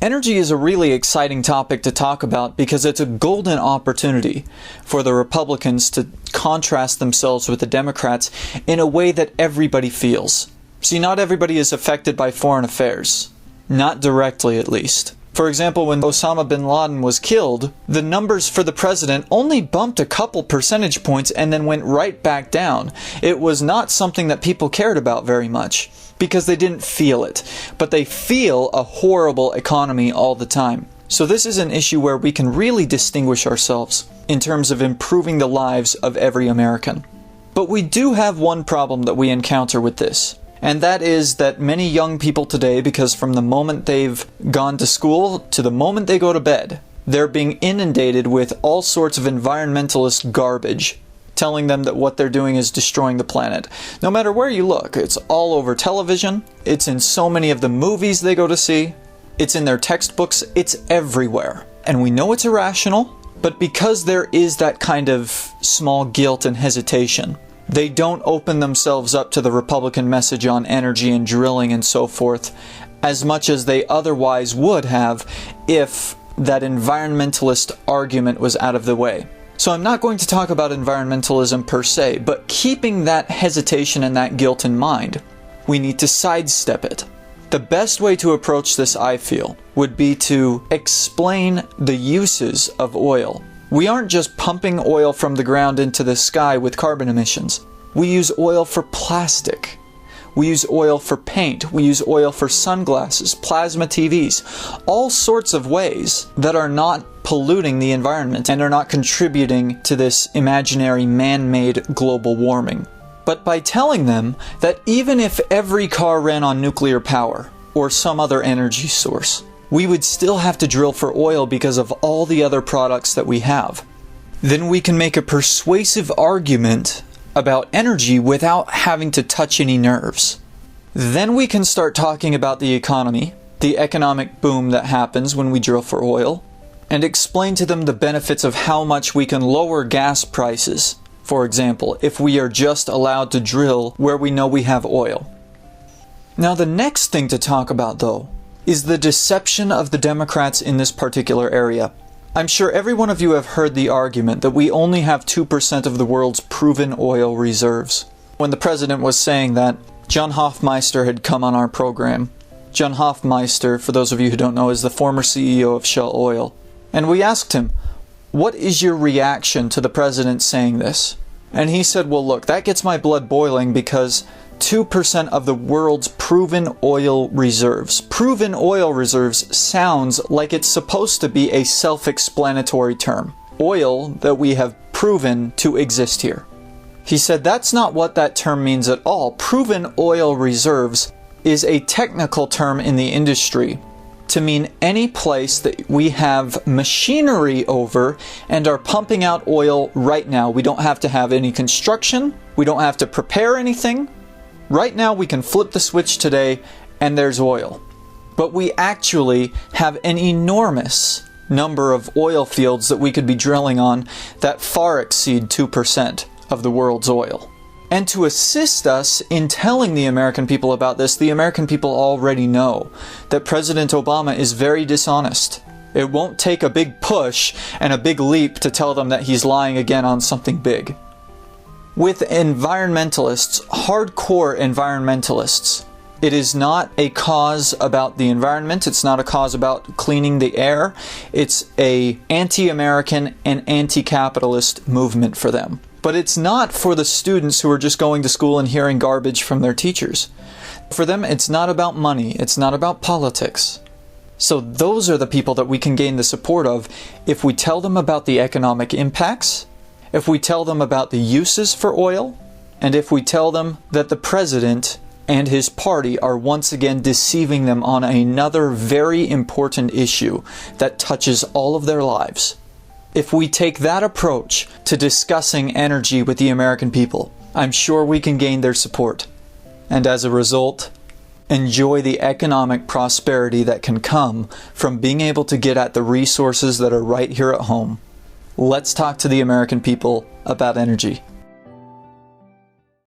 Energy is a really exciting topic to talk about because it's a golden opportunity for the Republicans to contrast themselves with the Democrats in a way that everybody feels. See, not everybody is affected by foreign affairs. Not directly, at least. For example, when Osama bin Laden was killed, the numbers for the president only bumped a couple percentage points and then went right back down. It was not something that people cared about very much, because they didn't feel it. But they feel a horrible economy all the time. So this is an issue where we can really distinguish ourselves in terms of improving the lives of every American. But we do have one problem that we encounter with this. And that is that many young people today, because from the moment they've gone to school to the moment they go to bed, they're being inundated with all sorts of environmentalist garbage, telling them that what they're doing is destroying the planet. No matter where you look, it's all over television, it's in so many of the movies they go to see, it's in their textbooks, it's everywhere. And we know it's irrational, but because there is that kind of small guilt and hesitation, they don't open themselves up to the Republican message on energy and drilling and so forth as much as they otherwise would have if that environmentalist argument was out of the way. So I'm not going to talk about environmentalism per se, but keeping that hesitation and that guilt in mind, we need to sidestep it. The best way to approach this, I feel, would be to explain the uses of oil. We aren't just pumping oil from the ground into the sky with carbon emissions. We use oil for plastic. We use oil for paint. We use oil for sunglasses, plasma TVs, all sorts of ways that are not polluting the environment and are not contributing to this imaginary man-made global warming. But by telling them that even if every car ran on nuclear power or some other energy source, we would still have to drill for oil because of all the other products that we have, then we can make a persuasive argument about energy without having to touch any nerves. Then we can start talking about the economy, the economic boom that happens when we drill for oil, and explain to them the benefits of how much we can lower gas prices, for example, if we are just allowed to drill where we know we have oil. Now the next thing to talk about, though, is the deception of the Democrats in this particular area. I'm sure every one of you have heard the argument that we only have 2% of the world's proven oil reserves. When the president was saying that, John Hofmeister had come on our program. John Hofmeister, for those of you who don't know, is the former CEO of Shell Oil. And we asked him, what is your reaction to the president saying this? And he said, well, look, that gets my blood boiling because 2% of the world's proven oil reserves. Proven oil reserves sounds like it's supposed to be a self-explanatory term. Oil that we have proven to exist here. He said that's not what that term means at all. Proven oil reserves is a technical term in the industry to mean any place that we have machinery over and are pumping out oil right now. We don't have to have any construction. We don't have to prepare anything. Right now we can flip the switch today and there's oil. But we actually have an enormous number of oil fields that we could be drilling on that far exceed 2% of the world's oil. And to assist us in telling the American people about this, the American people already know that President Obama is very dishonest. It won't take a big push and a big leap to tell them that he's lying again on something big. With environmentalists, hardcore environmentalists, it is not a cause about the environment, it's not a cause about cleaning the air, it's an anti-American and anti-capitalist movement for them. But it's not for the students who are just going to school and hearing garbage from their teachers. For them, it's not about money, it's not about politics. So those are the people that we can gain the support of if we tell them about the economic impacts, if we tell them about the uses for oil, and if we tell them that the president and his party are once again deceiving them on another very important issue that touches all of their lives. If we take that approach to discussing energy with the American people, I'm sure we can gain their support. And as a result, enjoy the economic prosperity that can come from being able to get at the resources that are right here at home. Let's talk to the American people about energy.